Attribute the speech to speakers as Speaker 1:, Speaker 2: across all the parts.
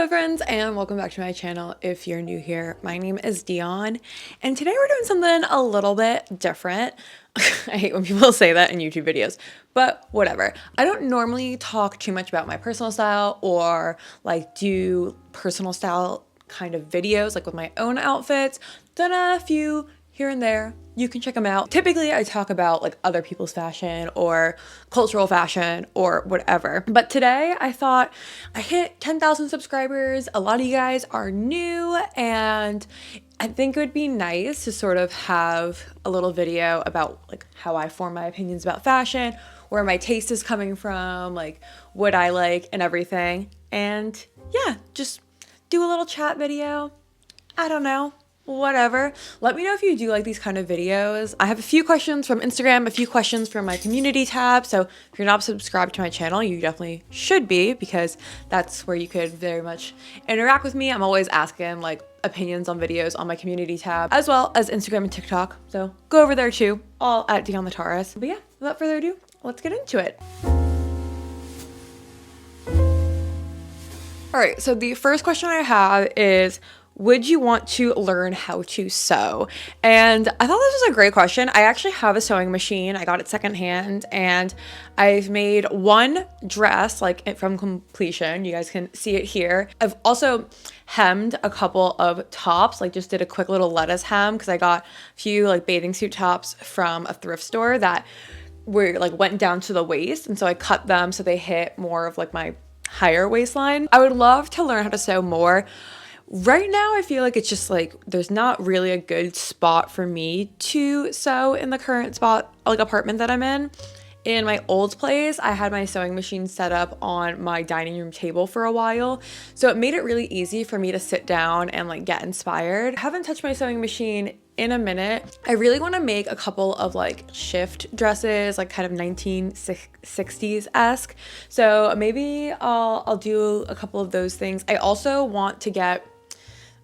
Speaker 1: Hello friends and welcome back to my channel. If you're new here, my name is Dion and today we're doing something a little bit different. I hate when people say that in YouTube videos, but whatever. I don't normally talk too much about my personal style or like do personal style kind of videos like with my own outfits. Done a few here and there. You can check them out. Typically, I talk about like other people's fashion or cultural fashion or whatever. But today I thought I hit 10,000 subscribers. A lot of you guys are new and I think it would be nice to sort of have a little video about like how I form my opinions about fashion, where my taste is coming from, like what I like and everything. And yeah, just do a little chat video. I don't know. Whatever. Let me know if you do like these kind of videos. I have a few questions from Instagram, a few questions from my community tab. So if you're not subscribed to my channel, you definitely should be because that's where you could very much interact with me. I'm always asking like opinions on videos on my community tab as well as Instagram and TikTok. So go over there too, all at Dion Lataris. But yeah, without further ado, let's get into it. All right, so the first question I have is, would you want to learn how to sew? And I thought this was a great question. I actually have a sewing machine. I got it secondhand and I've made one dress like from completion. You guys can see it here. I've also hemmed a couple of tops, like just did a quick little lettuce hem because I got a few like bathing suit tops from a thrift store that were like went down to the waist. And so I cut them so they hit more of like my higher waistline. I would love to learn how to sew more. Right now, I feel like it's just like there's not really a good spot for me to sew in the current spot, like apartment that I'm in. In my old place, I had my sewing machine set up on my dining room table for a while. So it made it really easy for me to sit down and like get inspired. I haven't touched my sewing machine in a minute. I really want to make a couple of like shift dresses, like kind of 1960s-esque. So maybe I'll do a couple of those things. I also want to get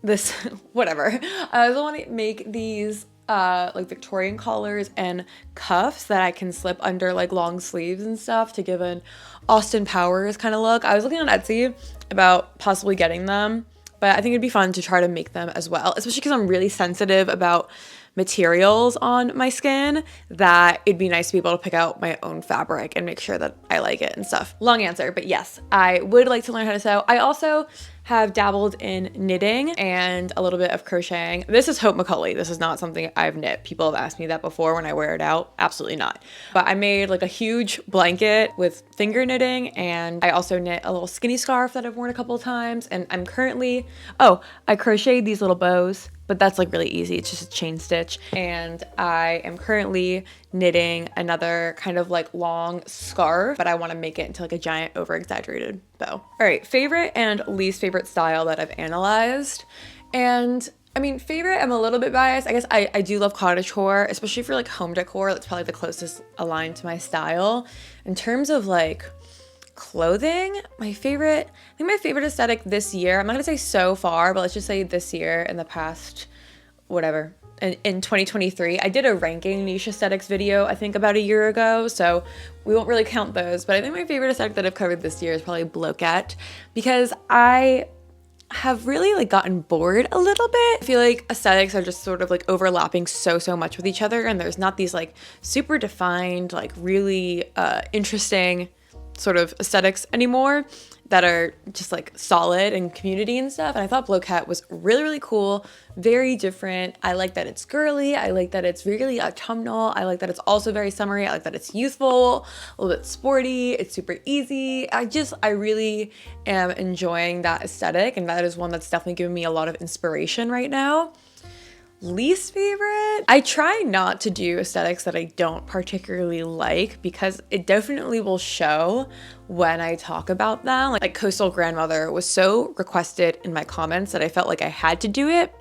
Speaker 1: this, whatever. I also want to make these like Victorian collars and cuffs that I can slip under like long sleeves and stuff to give an Austin Powers kind of look. I was looking on Etsy about possibly getting them, but I think it'd be fun to try to make them as well, especially because I'm really sensitive about materials on my skin, that it'd be nice to be able to pick out my own fabric and make sure that I like it and stuff. Long answer, but yes, I would like to learn how to sew. I also have dabbled in knitting and a little bit of crocheting. This is Hope McCulley. This is not something I've knit. People have asked me that before when I wear it out. Absolutely not. But I made like a huge blanket with finger knitting, and I also knit a little skinny scarf that I've worn a couple of times. And I'm currently, I crocheted these little bows, but that's like really easy. It's just a chain stitch. And I am currently knitting another kind of like long scarf, but I want to make it into like a giant over-exaggerated bow. All right, favorite and least favorite style that I've analyzed. And I mean, favorite, I'm a little bit biased. I guess I do love cottagecore, especially for like home decor. That's probably the closest aligned to my style. In terms of like clothing, I think my favorite aesthetic this year, I'm not gonna say so far, but let's just say this year, in the past, whatever, in 2023, I did a ranking niche aesthetics video, I think about a year ago, so we won't really count those, but I think my favorite aesthetic that I've covered this year is probably bloquette, because I have really like gotten bored a little bit. I feel like aesthetics are just sort of like overlapping so much with each other, and there's not these like super defined, like really interesting sort of aesthetics anymore that are just like solid and community and stuff. And I thought bloquette was really cool, very different. I like that it's girly. I like that it's really autumnal. I like that it's also very summery. I like that it's youthful, a little bit sporty. It's super easy. I really am enjoying that aesthetic, and that is one that's definitely giving me a lot of inspiration right now. Least favorite? I try not to do aesthetics that I don't particularly like because it definitely will show when I talk about them. Like Coastal Grandmother was so requested in my comments that I felt like I had to do it.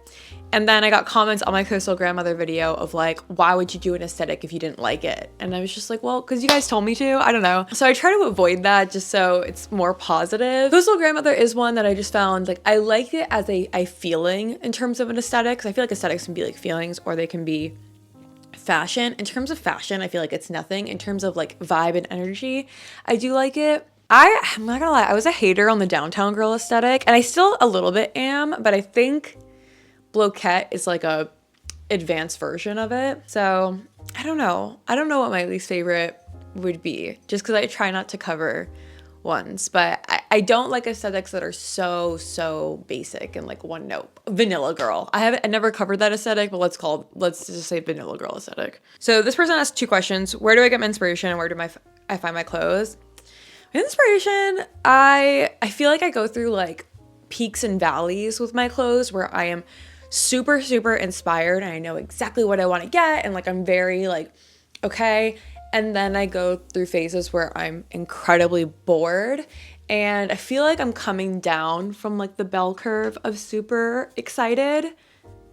Speaker 1: And then I got comments on my Coastal Grandmother video of like, why would you do an aesthetic if you didn't like it? And I was just like, well, because you guys told me to. I don't know. So I try to avoid that just so it's more positive. Coastal Grandmother is one that I just found like I like it as a feeling in terms of an aesthetic, because I feel like aesthetics can be like feelings or they can be fashion. In terms of fashion, I feel like it's nothing. In terms of like vibe and energy, I do like it. I'm not gonna lie, I was a hater on the downtown girl aesthetic, and I still a little bit am, but I think bloquette is like a advanced version of it. So I don't know. I don't know what my least favorite would be, just because I try not to cover ones. But I don't like aesthetics that are so basic and like one note. Vanilla girl. I never covered that aesthetic, but let's just say vanilla girl aesthetic. So this person asked 2 questions. Where do I get my inspiration, and where do I find my clothes? My inspiration, I feel like I go through like peaks and valleys with my clothes, where I am super inspired and I know exactly what I want to get, and like I'm very like okay, and then I go through phases where I'm incredibly bored, and I feel like I'm coming down from like the bell curve of super excited.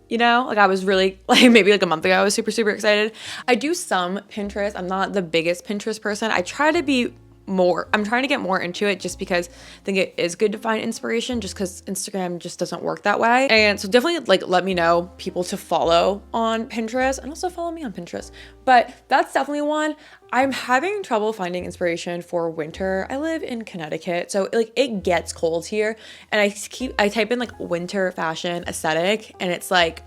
Speaker 1: You know, like I was really like maybe like a month ago I was super excited. I do some Pinterest. I'm not the biggest Pinterest person. I try to be more. I'm trying to get more into it, just because I think it is good to find inspiration, just because Instagram just doesn't work that way. And so definitely like let me know people to follow on Pinterest, and also follow me on Pinterest. But that's definitely one. I'm having trouble finding inspiration for winter. I live in Connecticut, so like it gets cold here, and I type in like winter fashion aesthetic, and it's like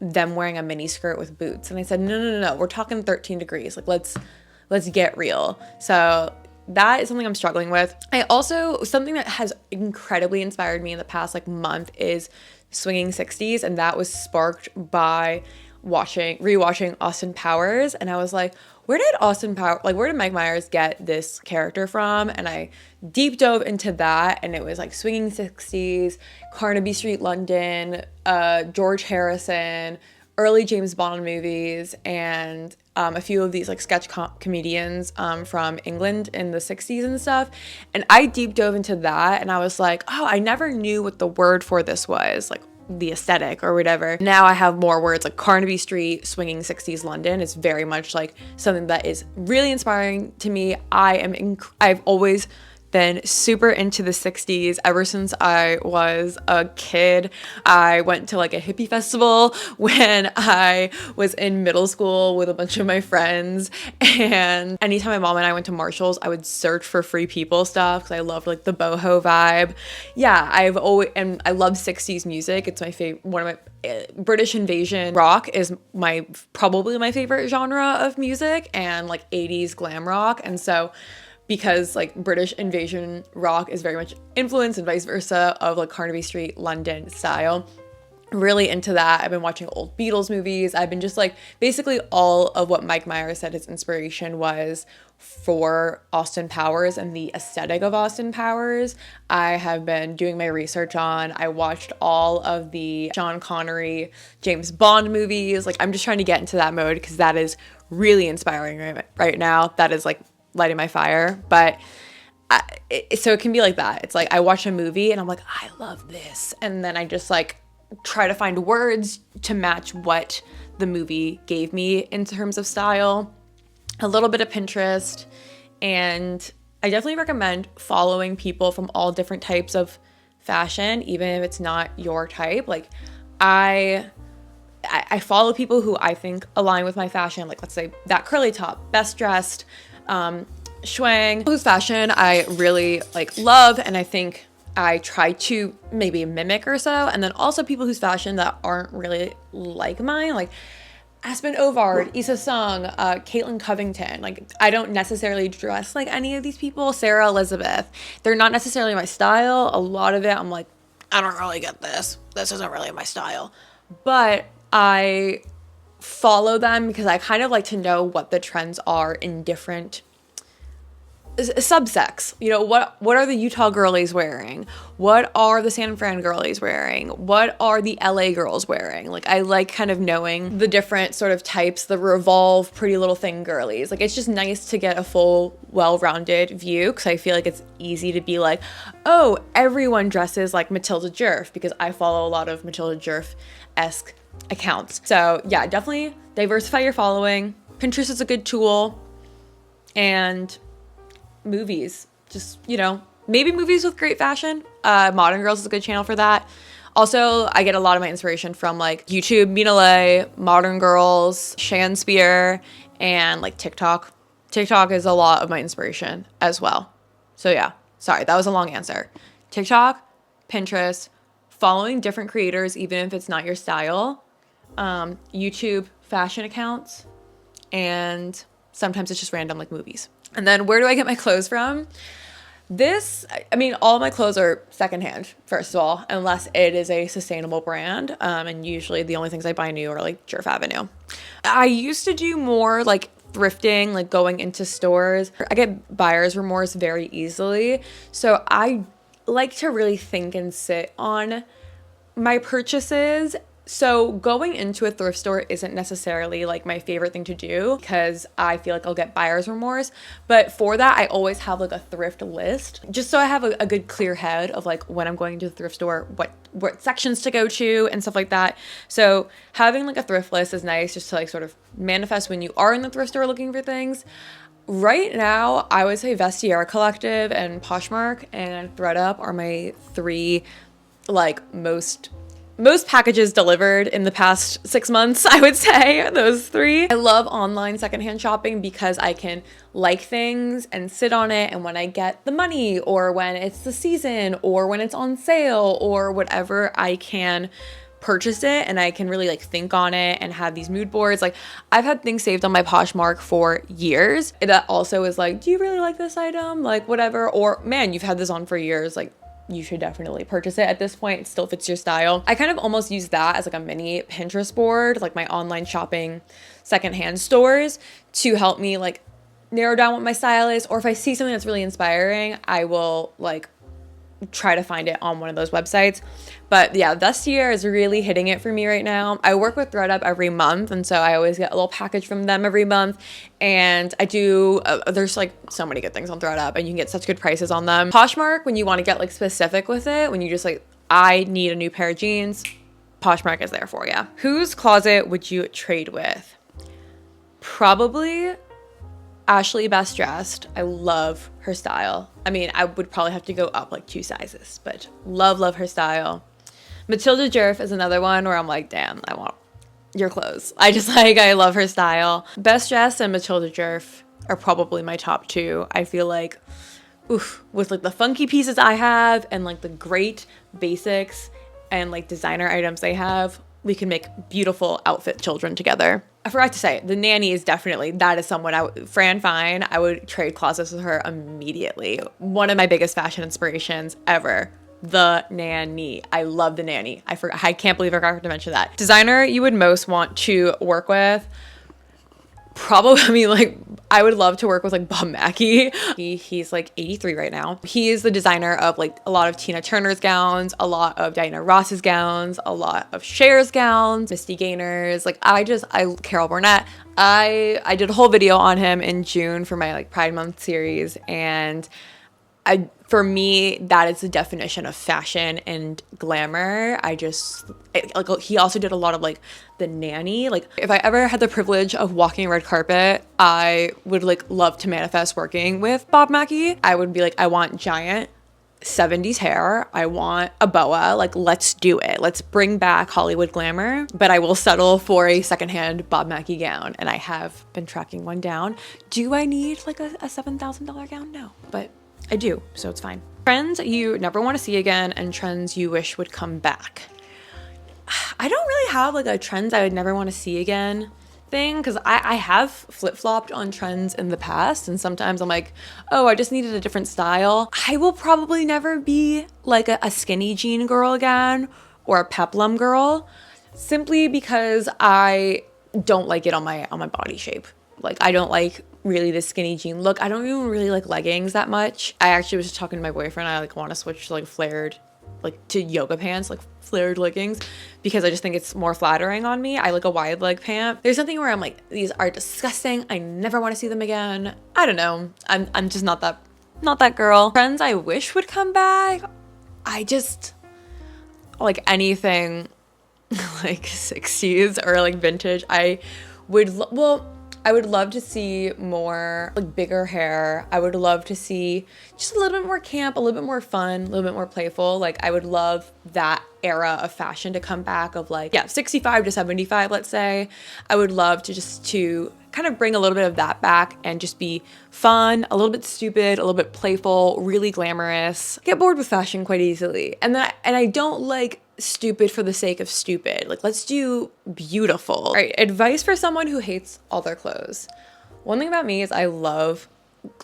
Speaker 1: them wearing a mini skirt with boots, and I said no, we're talking 13 degrees, like let's get real. So that is something I'm struggling with. Something that has incredibly inspired me in the past like month is Swinging 60s, and that was sparked by rewatching Austin Powers, and I was like, where did Mike Myers get this character from? And I deep dove into that, and it was like Swinging 60s, Carnaby Street London, George Harrison, early James Bond movies, and a few of these like sketch comedians from England in the 60s and stuff. And I deep dove into that, and I was like, oh, I never knew what the word for this was, like the aesthetic or whatever. Now I have more words, like Carnaby Street, Swinging 60s London is very much like something that is really inspiring to me. I've always been super into the 60s ever since I was a kid. I went to like a hippie festival when I was in middle school with a bunch of my friends, and anytime my mom and I went to Marshall's, I would search for Free People stuff because I loved like the boho vibe. Yeah, I love 60s music. It's my favorite. One of my British invasion rock is probably my favorite genre of music, and like 80s glam rock. And so because like British invasion rock is very much influenced, and vice versa, of like Carnaby Street London style. Really into that. I've been watching old Beatles movies. I've been just like basically all of what Mike Myers said his inspiration was for Austin Powers and the aesthetic of Austin Powers. I have been doing my research on. I watched all of the Sean Connery James Bond movies. Like I'm just trying to get into that mode, because that is really inspiring right now. That is like lighting my fire. But so it can be like that. It's like I watch a movie and I'm like, I love this, and then I just like try to find words to match what the movie gave me in terms of style. A little bit of Pinterest, and I definitely recommend following people from all different types of fashion, even if it's not your type. Like I follow people who I think align with my fashion, like let's say that curly top, best dressed, Schwang, whose fashion I really like love, and I think I try to maybe mimic or so. And then also people whose fashion that aren't really like mine, like Aspen Ovard, Issa Sung, Caitlin Covington. Like I don't necessarily dress like any of these people. Sarah Elizabeth, they're not necessarily my style. A lot of it I'm like, I don't really get this. This isn't really my style. But I follow them because I kind of like to know what the trends are in different subsects. You know, what are the Utah girlies wearing? What are the San Fran girlies wearing? What are the LA girls wearing? Like I like kind of knowing the different sort of types, the Revolve, Pretty Little Thing girlies. Like it's just nice to get a full, well-rounded view, because I feel like it's easy to be like, oh, everyone dresses like Matilda Djerf, because I follow a lot of Matilda Djerf-esque accounts. So yeah, definitely diversify your following. Pinterest is a good tool. And movies, just, you know, maybe movies with great fashion. Modern Girls is a good channel for that. Also, I get a lot of my inspiration from like YouTube, Mina Lay, Modern Girls, Shan Spear, and like TikTok. TikTok is a lot of my inspiration as well. So yeah. Sorry, that was a long answer. TikTok, Pinterest, following different creators, even if it's not your style, YouTube fashion accounts, and sometimes it's just random like movies. And then where do I get my clothes from? All of my clothes are secondhand, first of all, unless it is a sustainable brand. And usually the only things I buy new are like Jerf Avenue. I used to do more like thrifting, like going into stores. I get buyer's remorse very easily. So I like to really think and sit on my purchases. So going into a thrift store isn't necessarily like my favorite thing to do because I feel like I'll get buyer's remorse. But for that, I always have like a thrift list just so I have a good clear head of like when I'm going to the thrift store, what sections to go to and stuff like that. So having like a thrift list is nice just to like sort of manifest when you are in the thrift store looking for things. Right now, I would say Vestiaire Collective and Poshmark and ThredUp are my three like most packages delivered in the past 6 months, I would say, those three. I love online secondhand shopping because I can like things and sit on it, and when I get the money or when it's the season or when it's on sale or whatever, I can purchase it and I can really like think on it and have these mood boards. Like I've had things saved on my Poshmark for years. That also is like, do you really like this item? Like whatever. Or man, you've had this on for years. Like you should definitely purchase it at this point. It still fits your style. I kind of almost use that as like a mini Pinterest board, like my online shopping secondhand stores to help me like narrow down what my style is. Or if I see something that's really inspiring, I will like try to find it on one of those websites. But yeah, Vestiaire is really hitting it for me right now. I work with ThredUp every month, and so I always get a little package from them every month. And I do, there's like so many good things on ThredUp, and you can get such good prices on them. Poshmark, when you want to get like specific with it, when you just like, I need a new pair of jeans, Poshmark is there for you. Whose closet would you trade with? Probably Ashley Best Dressed. I love her style. I mean, I would probably have to go up like 2 sizes, but love her style. Matilda Jerf is another one where I'm like, damn, I want your clothes. I love her style. Best Dressed and Matilda Jerf are probably my top 2. I feel like, with like the funky pieces I have and like the great basics and like designer items they have, we can make beautiful outfit children together. I forgot to say, the nanny is definitely, that is someone Fran Fine, I would trade closets with her immediately. One of my biggest fashion inspirations ever. The nanny. I love the nanny. I can't believe I forgot to mention that. Designer you would most want to work with? Probably, I would love to work with like Bob Mackie. He's like 83 right now. He is the designer of like a lot of Tina Turner's gowns, a lot of Diana Ross's gowns, a lot of Cher's gowns, Misty Gaynor's. Carol Burnett. I did a whole video on him in June for my like Pride Month series, and for me, that is the definition of fashion and glamour. He also did a lot of like the nanny. Like if I ever had the privilege of walking a red carpet, I would like love to manifest working with Bob Mackie. I would be like, I want giant 70s hair. I want a boa. Like, let's do it. Let's bring back Hollywood glamour. But I will settle for a secondhand Bob Mackie gown. And I have been tracking one down. Do I need like a $7,000 gown? No, but I do, so it's fine. Trends you never want to see again and trends you wish would come back. I don't really have like a trends I would never want to see again thing, because I have flip-flopped on trends in the past, and sometimes I'm like, oh, I just needed a different style. I will probably never be like a skinny jean girl again or a peplum girl, simply because I don't like it on my body shape. Like, I don't like really the skinny jean look. I don't even really like leggings that much. I actually was just talking to my boyfriend. I like want to switch to like flared, like to yoga pants, like flared leggings, because I just think it's more flattering on me. I like a wide leg pant. There's something where I'm like, these are disgusting. I never want to see them again. I don't know. I'm just not that girl. Trends I wish would come back. I just like anything like 60s or like vintage. I would love to see more like bigger hair. I would love to see just a little bit more camp, a little bit more fun, a little bit more playful. Like I would love that era of fashion to come back of like, yeah, 65 to 75, let's say. I would love to kind of bring a little bit of that back and just be fun, a little bit stupid, a little bit playful, really glamorous. Get bored with fashion quite easily. And I don't like stupid for the sake of stupid. Like, let's do beautiful. All right, advice for someone who hates all their clothes. One thing about me is I love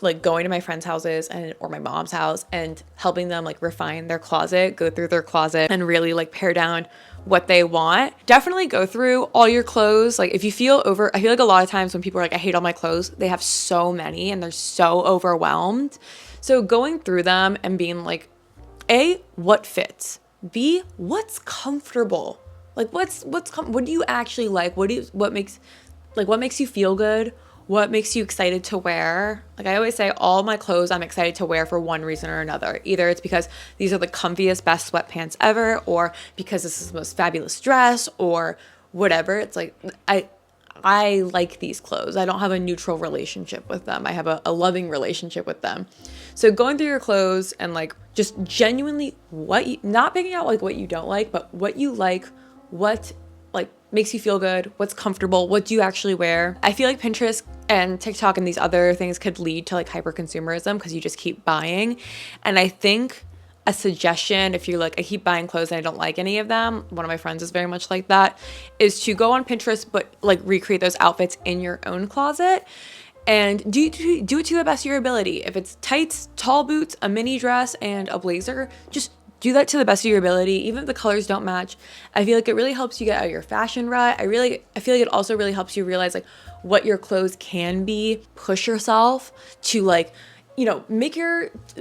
Speaker 1: like going to my friends' houses or my mom's house and helping them like refine their closet, go through their closet and really like pare down what they want. Definitely go through all your clothes. Like if you feel I feel like a lot of times when people are like, I hate all my clothes, they have so many and they're so overwhelmed. So going through them and being like, A, what fits? B, what's comfortable? Like what do you actually like? What makes you feel good? What makes you excited to wear? Like I always say, all my clothes I'm excited to wear for one reason or another. Either it's because these are the comfiest, best sweatpants ever, or because this is the most fabulous dress, or whatever. It's like, I like these clothes. I don't have a neutral relationship with them. I have a loving relationship with them. So going through your clothes and like just genuinely not picking out like what you don't like, but what you like, what like makes you feel good, what's comfortable, what do you actually wear. I feel like Pinterest and TikTok and these other things could lead to like hyper consumerism because you just keep buying. And I think a suggestion, if you're like, I keep buying clothes and I don't like any of them, one of my friends is very much like that, is to go on Pinterest but like recreate those outfits in your own closet and do it to the best of your ability. If it's tights, tall boots, a mini dress, and a blazer, just do that to the best of your ability. Even if the colors don't match, I feel like it really helps you get out of your fashion rut. I feel like it also really helps you realize like what your clothes can be. Push yourself to like, you know,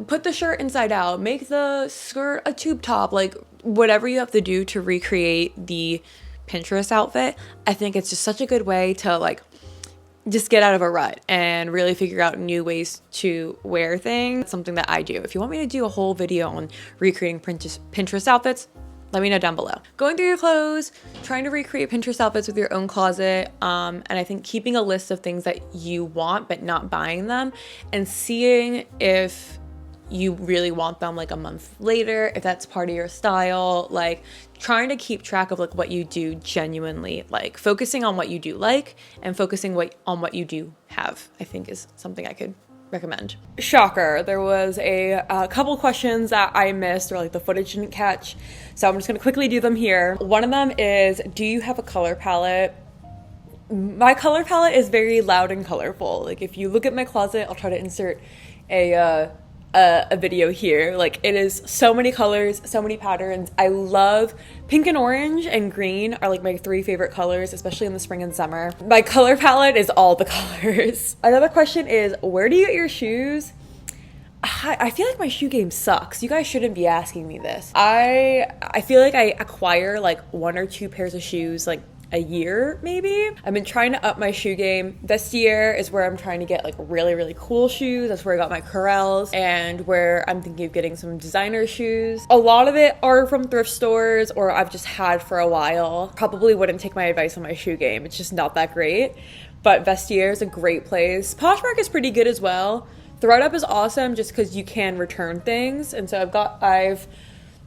Speaker 1: put the shirt inside out, make the skirt a tube top, like whatever you have to do to recreate the Pinterest outfit. I think it's just such a good way to like just get out of a rut and really figure out new ways to wear things. It's something that I do. If you want me to do a whole video on recreating Pinterest outfits, let me know down below. Going through your clothes, trying to recreate Pinterest outfits with your own closet, and I think keeping a list of things that you want but not buying them, and seeing if you really want them like a month later, if that's part of your style, like trying to keep track of like what you do genuinely like, focusing on what you do like and focusing on what you do have, I think is something I could recommend. Shocker, there was a couple questions that I missed or like the footage didn't catch, so I'm just gonna quickly do them here. One of them is, do you have a color palette? My color palette is very loud and colorful. Like if you look at my closet, I'll try to insert a video here. Like it is so many colors, so many patterns. I love pink and orange and green are like my 3 favorite colors, especially in the spring and summer. My color palette is all the colors. Another question is, where do you get your shoes? I feel like my shoe game sucks. You guys shouldn't be asking me this. I feel like I acquire like 1 or 2 pairs of shoes like a year maybe. I've been trying to up my shoe game. This year is where I'm trying to get like really, really cool shoes. That's where I got my Corels and where I'm thinking of getting some designer shoes. A lot of it are from thrift stores or I've just had for a while. Probably wouldn't take my advice on my shoe game. It's just not that great. But Vestiaire is a great place. Poshmark is pretty good as well. ThredUp is awesome just because you can return things. And so I've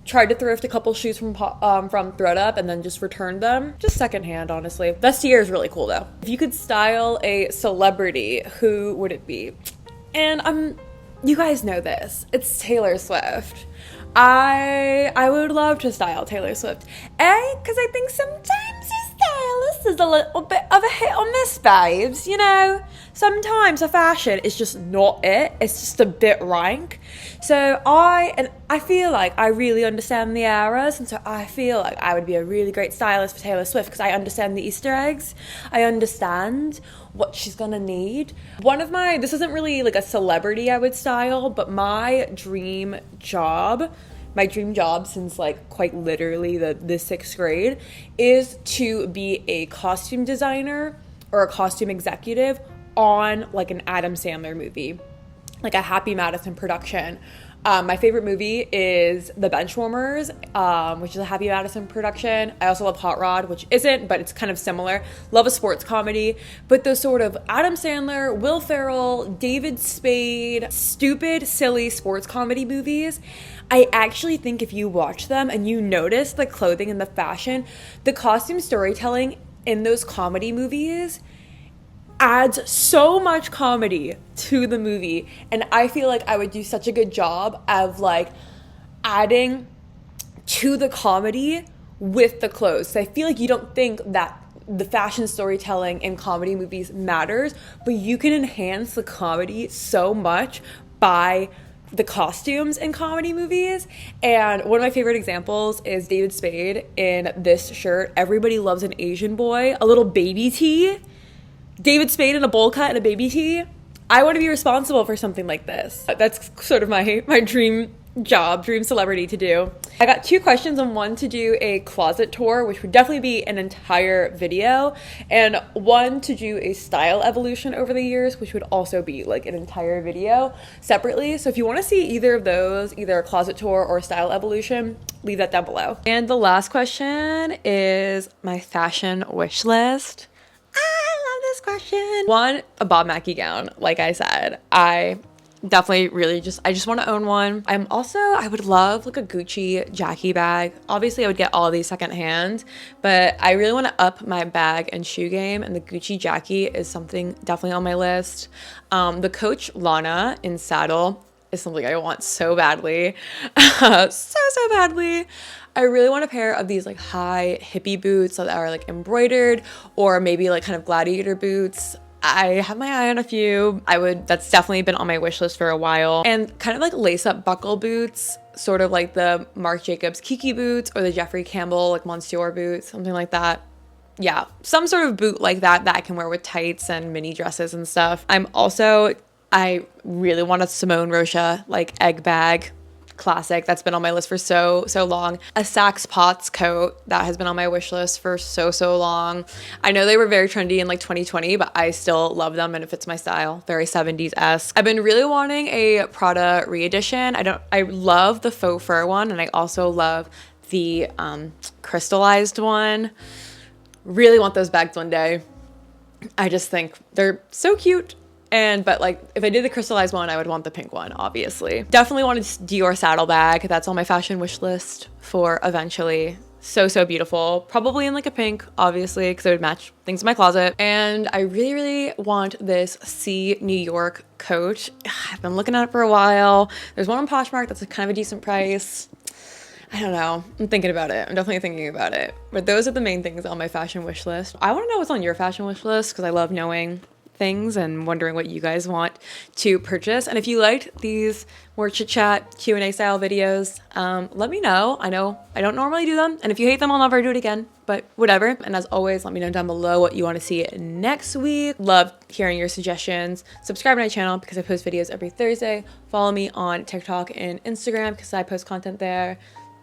Speaker 1: tried to thrift a couple shoes from ThredUp and then just returned them. Just secondhand, honestly. Vestiaire is really cool though. If you could style a celebrity, who would it be? And you guys know this. It's Taylor Swift. I would love to style Taylor Swift. Because I think sometimes your stylist is a little bit of a hit or miss, babes, you know? Sometimes a fashion is just not it. It's just a bit rank. So I feel like I really understand the eras, and so I feel like I would be a really great stylist for Taylor Swift because I understand the Easter eggs. I understand what she's gonna need. This isn't really like a celebrity I would style, but my dream job since like quite literally the 6th grade is to be a costume designer or a costume executive on like an Adam Sandler movie, like a Happy Madison production. My favorite movie is The Benchwarmers, which is a Happy Madison production. I also love Hot Rod, which isn't, but it's kind of similar. Love a sports comedy, but those sort of Adam Sandler, Will Ferrell, David Spade, stupid, silly sports comedy movies, I actually think if you watch them and you notice the clothing and the fashion, the costume storytelling in those comedy movies adds so much comedy to the movie, and I feel like I would do such a good job of like adding to the comedy with the clothes. So I feel like you don't think that the fashion storytelling in comedy movies matters, but you can enhance the comedy so much by the costumes in comedy movies. And one of my favorite examples is David Spade in this shirt, Everybody Loves an Asian Boy, a little baby tee. David Spade in a bowl cut and a baby tee. I want to be responsible for something like this. That's sort of my dream job, dream celebrity to do. I got 2 questions, and one to do a closet tour, which would definitely be an entire video, and one to do a style evolution over the years, which would also be like an entire video separately. So if you want to see either of those, either a closet tour or a style evolution, leave that down below. And the last question is my fashion wish list. I love this question. One, a Bob Mackie gown. Like I said, I definitely really I just want to own one. I would love like a Gucci Jackie bag. Obviously I would get all of these secondhand, but I really want to up my bag and shoe game, and the Gucci Jackie is something definitely on my list. The Coach Lana in saddle is something I want so badly. so badly. I really want a pair of these like high hippie boots that are like embroidered, or maybe like kind of gladiator boots. I have my eye on a few. That's definitely been on my wish list for a while. And kind of like lace up buckle boots, sort of like the Marc Jacobs Kiki boots or the Jeffrey Campbell like Monsieur boots, something like that. Yeah, some sort of boot like that I can wear with tights and mini dresses and stuff. I really want a Simone Rocha like egg bag. Classic that's been on my list for so long. A Saks Potts coat that has been on my wish list for so long. I know they were very trendy in like 2020, but I still love them and it fits my style. Very 70s-esque. I've been really wanting a Prada re-edition. I love the faux fur one, and I also love the crystallized one. Really want those bags one day. I just think they're so cute. But like if I did the crystallized one, I would want the pink one, obviously. Definitely want a Dior saddlebag. That's on my fashion wish list for eventually. So beautiful. Probably in like a pink, obviously, because it would match things in my closet. And I really want this C New York coat. I've been looking at it for a while. There's one on Poshmark that's kind of a decent price. I don't know. I'm thinking about it. I'm definitely thinking about it. But those are the main things on my fashion wish list. I want to know what's on your fashion wish list, because I love knowing things and wondering what you guys want to purchase. And if you liked these more chit chat Q&A style videos, let me know. I know I don't normally do them, and if you hate them, I'll never do it again, but whatever. And as always, let me know down below what you want to see next week. Love hearing your suggestions. Subscribe to my channel because I post videos every Thursday. Follow me on TikTok and Instagram because I post content there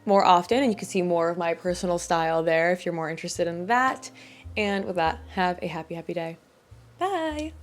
Speaker 1: more often, and you can see more of my personal style there if you're more interested in that. And with that, have a happy day. Bye.